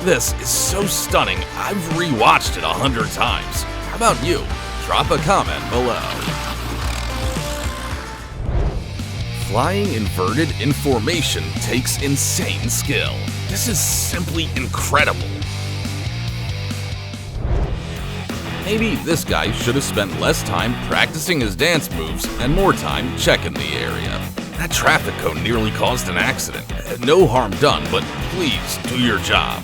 This is so stunning, I've rewatched it 100 times. How about you? Drop a comment below. Flying inverted in formation takes insane skill. This is simply incredible. Maybe this guy should have spent less time practicing his dance moves and more time checking the area. That traffic cone nearly caused an accident. No harm done, but please do your job.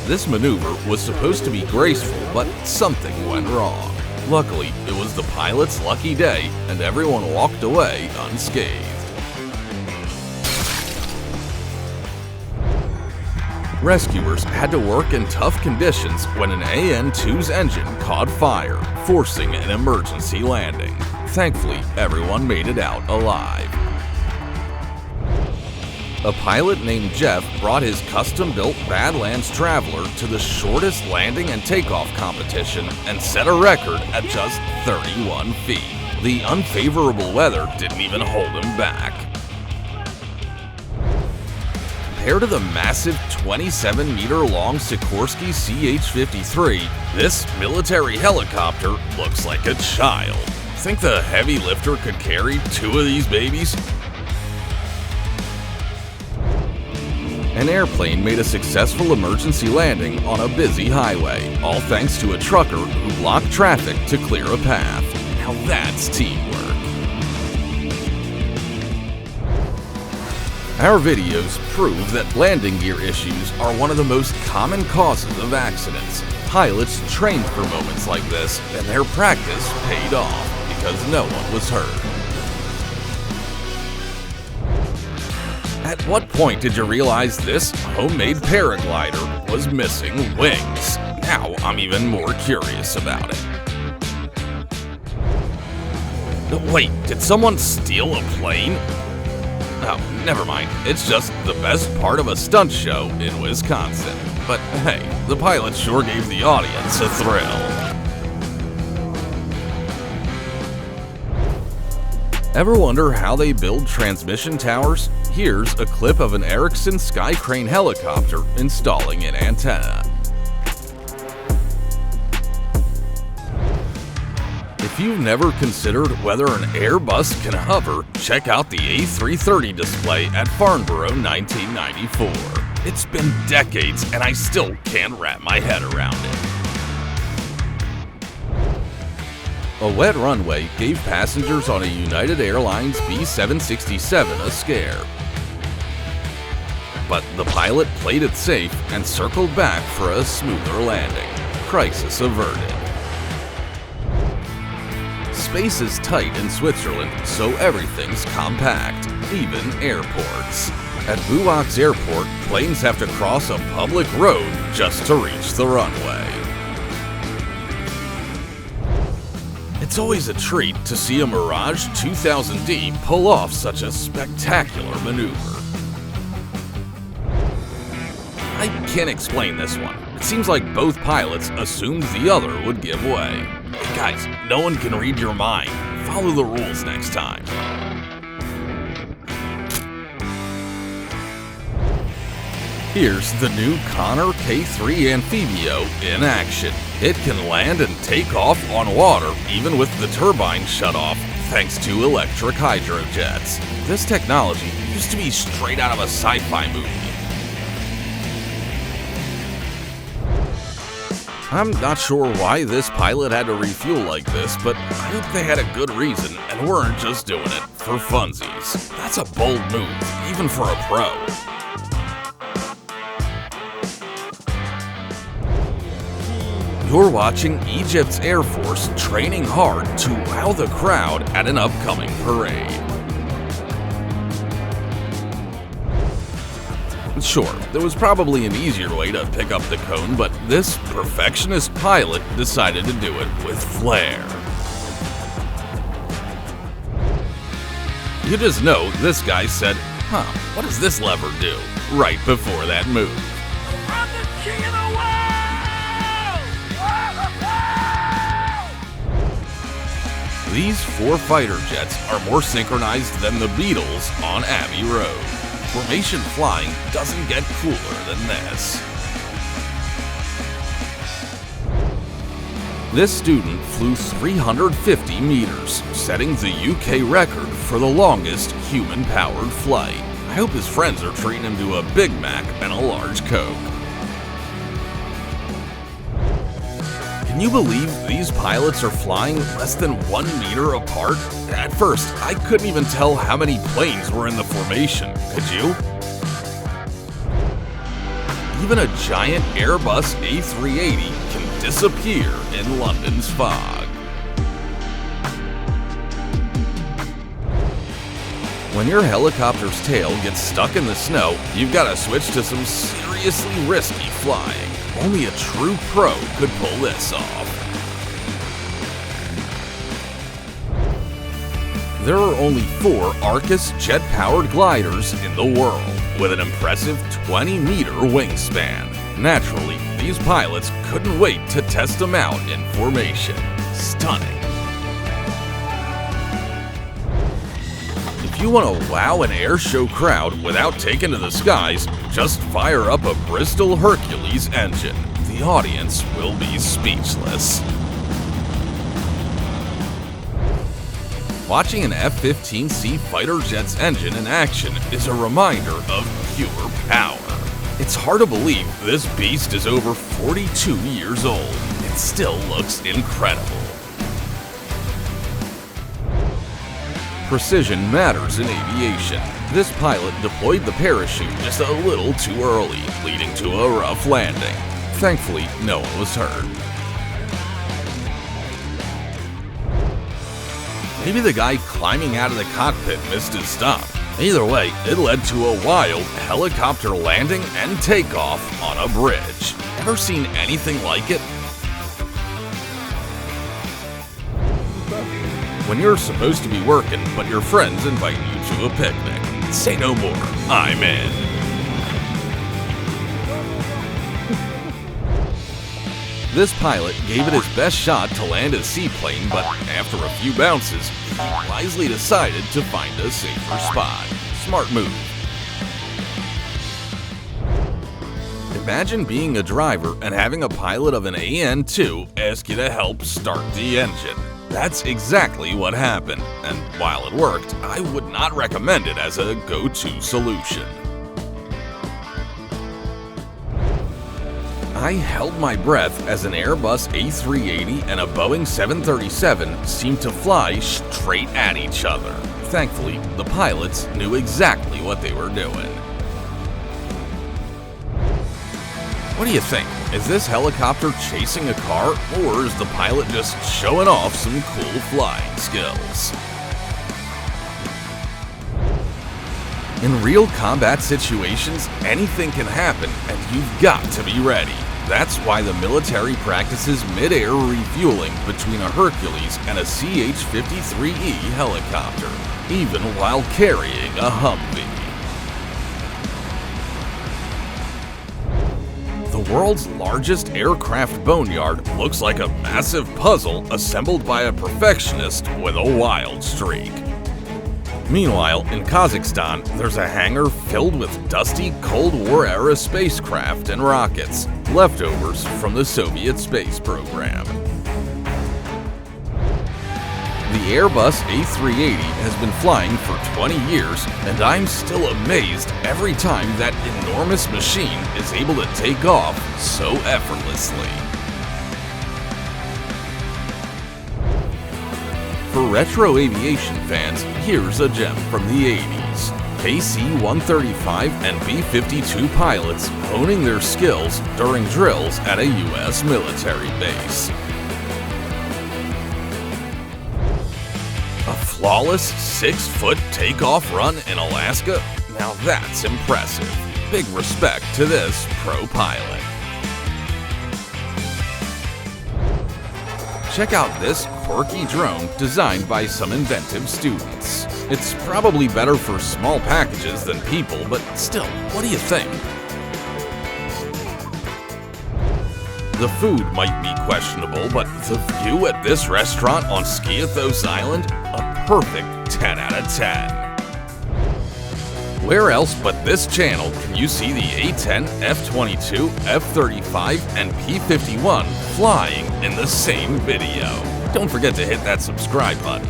This maneuver was supposed to be graceful, but something went wrong. Luckily, it was the pilot's lucky day, and everyone walked away unscathed. Rescuers had to work in tough conditions when an AN-2's engine caught fire, forcing an emergency landing. Thankfully, everyone made it out alive. A pilot named Jeff brought his custom-built Badlands Traveler to the shortest landing and takeoff competition and set a record at just 31 feet. The unfavorable weather didn't even hold him back. Compared to the massive 27-meter-long Sikorsky CH-53, this military helicopter looks like a child. Think the heavy lifter could carry 2 of these babies? An airplane made a successful emergency landing on a busy highway, all thanks to a trucker who blocked traffic to clear a path. Now that's teamwork. Our videos prove that landing gear issues are one of the most common causes of accidents. Pilots trained for moments like this, and their practice paid off because no one was hurt. At what point did you realize this homemade paraglider was missing wings? Now I'm even more curious about it. Wait, did someone steal a plane? Oh, never mind. It's just the best part of a stunt show in Wisconsin. But hey, the pilot sure gave the audience a thrill. Ever wonder how they build transmission towers? Here's a clip of an Ericsson Sky Crane helicopter installing an antenna. If you've never considered whether an Airbus can hover, check out the A330 display at Farnborough 1994. It's been decades and I still can't wrap my head around it. A wet runway gave passengers on a United Airlines B-767 a scare. But the pilot played it safe and circled back for a smoother landing. Crisis averted. Space is tight in Switzerland, so everything's compact, even airports. At Buwachs Airport, planes have to cross a public road just to reach the runway. It's always a treat to see a Mirage 2000D pull off such a spectacular maneuver. I can't explain this one. It seems like both pilots assumed the other would give way. Hey guys, no one can read your mind. Follow the rules next time. Here's the new Connor K3 Amphibio in action. It can land and take off on water even with the turbine shut off thanks to electric hydrojets. This technology used to be straight out of a sci-fi movie. I'm not sure why this pilot had to refuel like this, but I hope they had a good reason and weren't just doing it for funsies. That's a bold move, even for a pro. You're watching Egypt's Air Force training hard to wow the crowd at an upcoming parade. Sure, there was probably an easier way to pick up the cone, but this perfectionist pilot decided to do it with flair. You just know this guy said, what does this lever do? Right before that move. I'm the king of the world! These four fighter jets are more synchronized than the Beatles on Abbey Road. Formation flying doesn't get cooler than this. This student flew 350 meters, setting the UK record for the longest human-powered flight. I hope his friends are treating him to a Big Mac and a large Coke. Can you believe these pilots are flying less than 1 meter apart? At first, I couldn't even tell how many planes were in the formation, could you? Even a giant Airbus A380 can disappear in London's fog. When your helicopter's tail gets stuck in the snow, you've got to switch to some seriously risky flying. Only a true pro could pull this off. There are only 4 Arcus jet-powered gliders in the world, with an impressive 20-meter wingspan. Naturally, these pilots couldn't wait to test them out in formation. Stunning. If you want to wow an airshow crowd without taking to the skies, just fire up a Bristol Hercules engine. The audience will be speechless. Watching an F-15C fighter jet's engine in action is a reminder of pure power. It's hard to believe this beast is over 42 years old. It still looks incredible. Precision matters in aviation. This pilot deployed the parachute just a little too early, leading to a rough landing. Thankfully, no one was hurt. Maybe the guy climbing out of the cockpit missed his stop. Either way, it led to a wild helicopter landing and takeoff on a bridge. Ever seen anything like it? When you're supposed to be working, but your friends invite you to a picnic. Say no more, I'm in. This pilot gave it his best shot to land a seaplane, but after a few bounces, he wisely decided to find a safer spot. Smart move. Imagine being a driver and having a pilot of an AN2 ask you to help start the engine. That's exactly what happened, and while it worked, I would not recommend it as a go-to solution. I held my breath as an Airbus A380 and a Boeing 737 seemed to fly straight at each other. Thankfully, the pilots knew exactly what they were doing. What do you think? Is this helicopter chasing a car, or is the pilot just showing off some cool flying skills? In real combat situations, anything can happen, and you've got to be ready. That's why the military practices mid-air refueling between a Hercules and a CH-53E helicopter, even while carrying a Humvee. The world's largest aircraft boneyard looks like a massive puzzle assembled by a perfectionist with a wild streak. Meanwhile, in Kazakhstan, there's a hangar filled with dusty Cold War-era spacecraft and rockets, leftovers from the Soviet space program. The Airbus A380 has been flying for 20 years, and I'm still amazed every time that enormous machine is able to take off so effortlessly. For retro aviation fans, here's a gem from the 80s. KC-135 and B-52 pilots honing their skills during drills at a U.S. military base. A flawless 6-foot takeoff run in Alaska? Now that's impressive. Big respect to this pro pilot. Check out this quirky drone designed by some inventive students. It's probably better for small packages than people, but still, what do you think? The food might be questionable, but the view at this restaurant on Skiathos Island? A perfect 10 out of 10. Where else but this channel can you see the A-10, F-22, F-35, and P-51 flying in the same video? Don't forget to hit that subscribe button.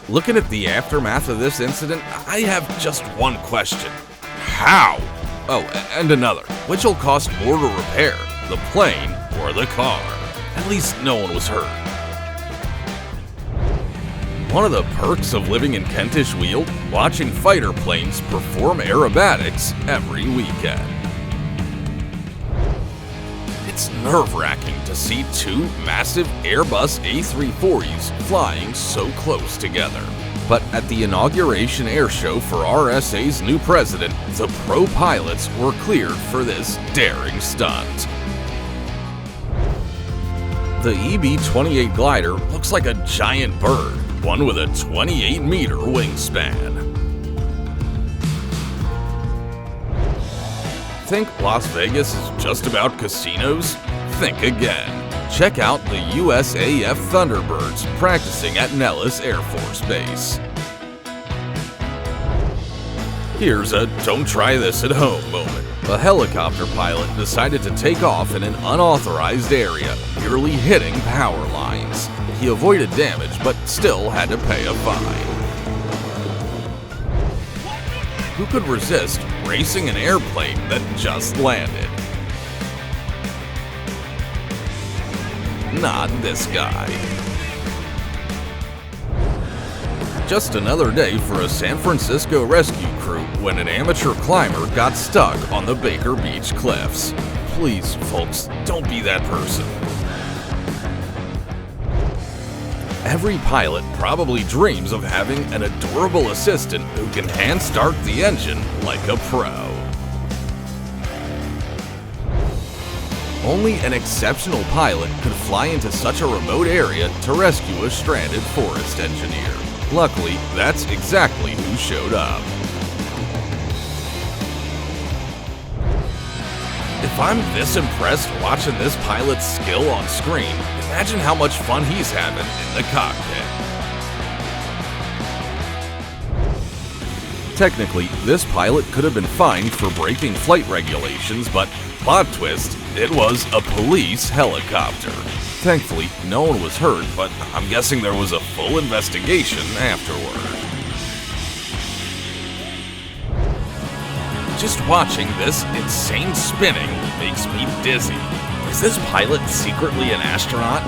Looking at the aftermath of this incident, I have just one question. How? Oh, and another. Which will cost more to repair, the plane or the car? At least no one was hurt. One of the perks of living in Kentish Weald, watching fighter planes perform aerobatics every weekend. It's nerve-wracking to see two massive Airbus A340s flying so close together. But at the inauguration airshow for RSA's new president, the pro pilots were cleared for this daring stunt. The EB-28 glider looks like a giant bird, one with a 28-meter wingspan. Think Las Vegas is just about casinos? Think again. Check out the USAF Thunderbirds practicing at Nellis Air Force Base. Here's a don't try this at home moment. A helicopter pilot decided to take off in an unauthorized area, nearly hitting power lines. He avoided damage, but still had to pay a fine. Who could resist racing an airplane that just landed? Not this guy. Just another day for a San Francisco rescue crew when an amateur climber got stuck on the Baker Beach cliffs. Please, folks, don't be that person. Every pilot probably dreams of having an adorable assistant who can hand start the engine like a pro. Only an exceptional pilot could fly into such a remote area to rescue a stranded forest engineer. Luckily, that's exactly who showed up. If I'm this impressed watching this pilot's skill on screen, imagine how much fun he's having in the cockpit. Technically, this pilot could have been fined for breaking flight regulations, but plot twist, it was a police helicopter. Thankfully, no one was hurt, but I'm guessing there was a full investigation afterward. Just watching this insane spinning makes me dizzy. Is this pilot secretly an astronaut?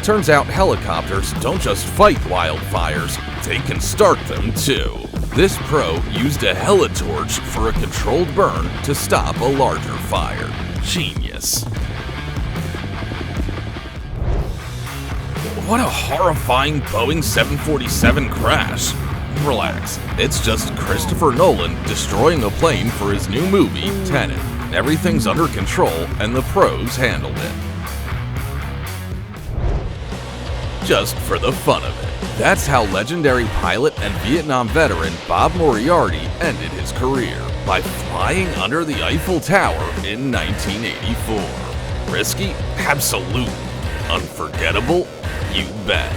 Turns out helicopters don't just fight wildfires, they can start them too. This pro used a helitorch for a controlled burn to stop a larger fire. Genius. What a horrifying Boeing 747 crash. Relax, it's just Christopher Nolan destroying a plane for his new movie, Tenet. Everything's under control and the pros handled it. Just for the fun of it. That's how legendary pilot and Vietnam veteran Bob Moriarty ended his career, by flying under the Eiffel Tower in 1984. Risky? Absolutely. Unforgettable? You bet.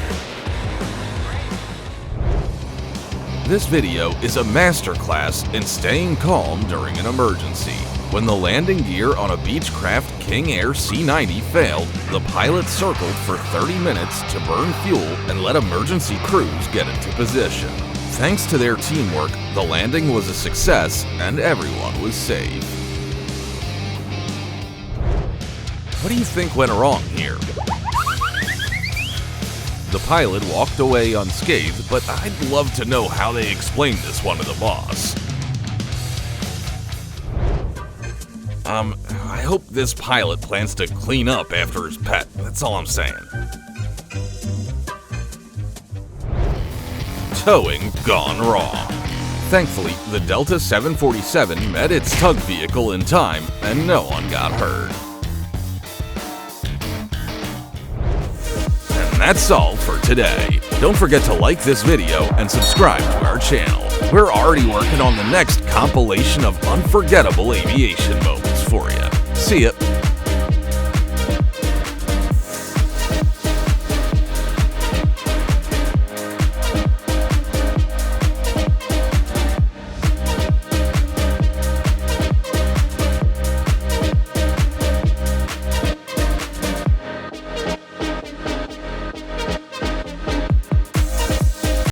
This video is a masterclass in staying calm during an emergency. When the landing gear on a Beechcraft King Air C-90 failed, the pilot circled for 30 minutes to burn fuel and let emergency crews get into position. Thanks to their teamwork, the landing was a success and everyone was safe. What do you think went wrong here? The pilot walked away unscathed, but I'd love to know how they explained this one to the boss. I hope this pilot plans to clean up after his pet. That's all I'm saying. Towing gone wrong. Thankfully, the Delta 747 met its tug vehicle in time and no one got hurt. And that's all for today. Don't forget to like this video and subscribe to our channel. We're already working on the next compilation of unforgettable aviation moments for you. See ya.